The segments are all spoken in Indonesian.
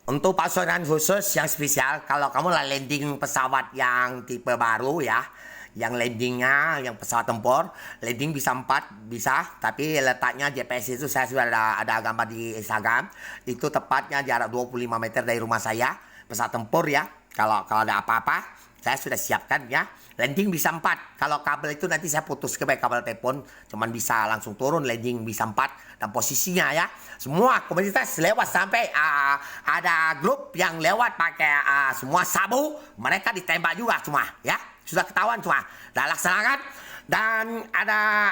Untuk pasokan khusus yang spesial, kalau kamu landing pesawat yang tipe baru ya, yang landingnya, yang pesawat tempur, landing bisa 4, bisa, tapi letaknya GPS itu saya sudah ada gambar di Instagram, itu tepatnya jarak 25 meter dari rumah saya, pesawat tempur ya, kalau ada apa-apa, saya sudah siapkan ya, landing bisa 4, kalau kabel itu nanti saya putus ke kabel telepon, cuman bisa langsung turun, landing bisa 4, dan posisinya ya, semua komunitas lewat sampai ada grup yang lewat pakai semua sabu, mereka ditembak juga semua ya, sudah ketahuan semua, dan laksanakan. Dan ada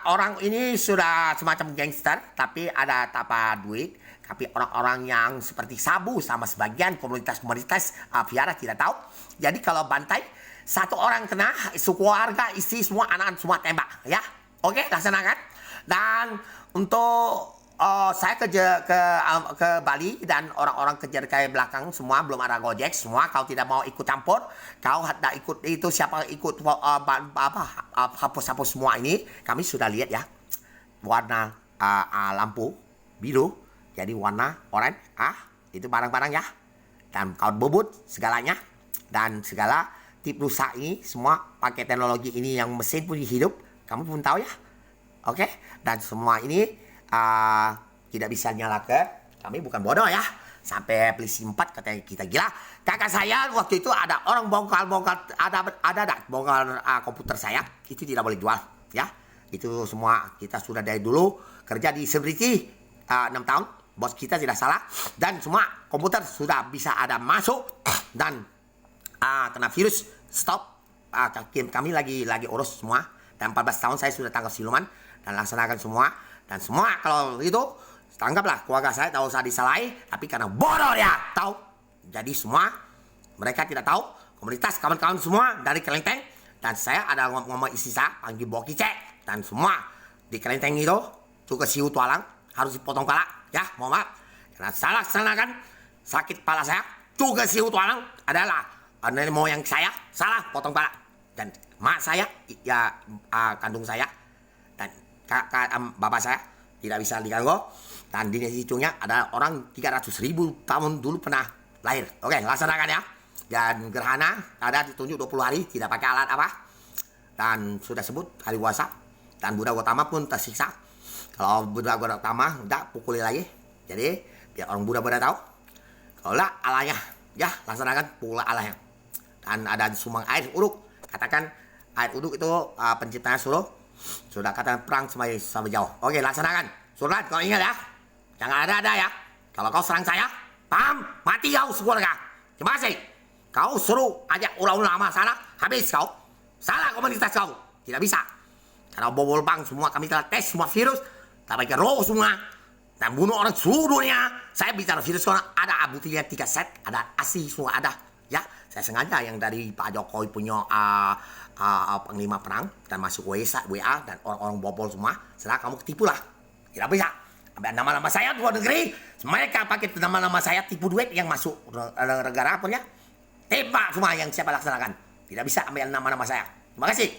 orang ini sudah semacam gangster, tapi ada tanpa duit, tapi orang-orang yang seperti sabu sama sebagian komunitas-komunitas Viara tidak tahu. Jadi kalau bantai, satu orang kena, keluarga, istri, semua anak semua tembak ya. Oke, laksanakan. Dan untuk saya ke Bali dan orang-orang kejar kayak belakang semua belum ada Gojek semua. Kau tidak mau ikut campur, kau hendak ikut itu siapa ikut hapus semua ini. Kami sudah lihat ya warna lampu biru jadi warna oranye itu barang-barang ya, dan kawan bobot segalanya dan segala tip rusak ini semua pakai teknologi ini yang mesin pun hidup. Kamu pun tahu ya. Oke, dan semua ini tidak bisa nyalakan. Kami bukan bodoh ya. Sampai polisi 4 katanya kita gila. Kakak saya waktu itu ada orang bongkar komputer saya. Itu tidak boleh jual ya. Itu semua kita sudah dari dulu kerja di security 6 tahun. Bos kita tidak salah. Dan semua komputer sudah bisa ada masuk. Dan kena virus stop. Kami lagi urus semua. Dan 14 tahun saya sudah tangkap siluman dan laksanakan semua. Dan semua kalau itu tanggaplah keluarga saya tahu saya disalahi, tapi karena bodoh ya tahu. Jadi semua mereka tidak tahu, komunitas kawan-kawan semua dari Kelenteng, dan saya ada ngomong isi saya panggil Boki Cek, dan semua di Kelenteng itu juga siu tualang harus dipotong kepala ya, mohon maaf karena salah laksanakan sakit kepala saya juga siu tualang adalah nenek moyang saya salah potong kepala, dan mak saya ya kandung saya dan bapak saya tidak bisa diganggu, dan di hidungnya ada orang 300.000 tahun dulu pernah lahir. Oke, laksanakan ya. Dan gerhana ada ditunjuk 20 hari tidak pakai alat apa, dan sudah sebut hari puasa, dan Buddha Gautama pun tersiksa. Kalau Buddha Gautama tidak pukuli lagi, jadi biar orang Buddha tahu kalau lah alanya ya laksanakan pukul alanya. Dan ada sumbang air uruk, katakan air uruk itu penciptanya suruh sudah katakan perang sampai jauh. Oke, laksanakan. Surat kau ingat ya. Jangan ada ya. Kalau kau serang saya, paham? Mati kau sekeluarga. Terima kasih. Kau suruh ajak ulama-ulama sana, habis kau. Salah komunitas kau. Tidak bisa. Karena bobol bang semua kami telah tes semua virus. Tak pakai roh semua. Dan bunuh orang seluruh dunia. Saya bicara virus karena ada buktinya 3 set. Ada asli semua ada. Ya, saya sengaja yang dari Pak Jokowi punya panglima perang dan masuk WA dan orang-orang bobol semua. Setelah kamu ketipu lah. Tidak bisa. Ambil nama-nama saya di luar negeri. Mereka pakai nama-nama saya tipu duit yang masuk negara punya. Tembak semua yang siapa laksanakan. Tidak bisa ambil nama-nama saya. Terima kasih.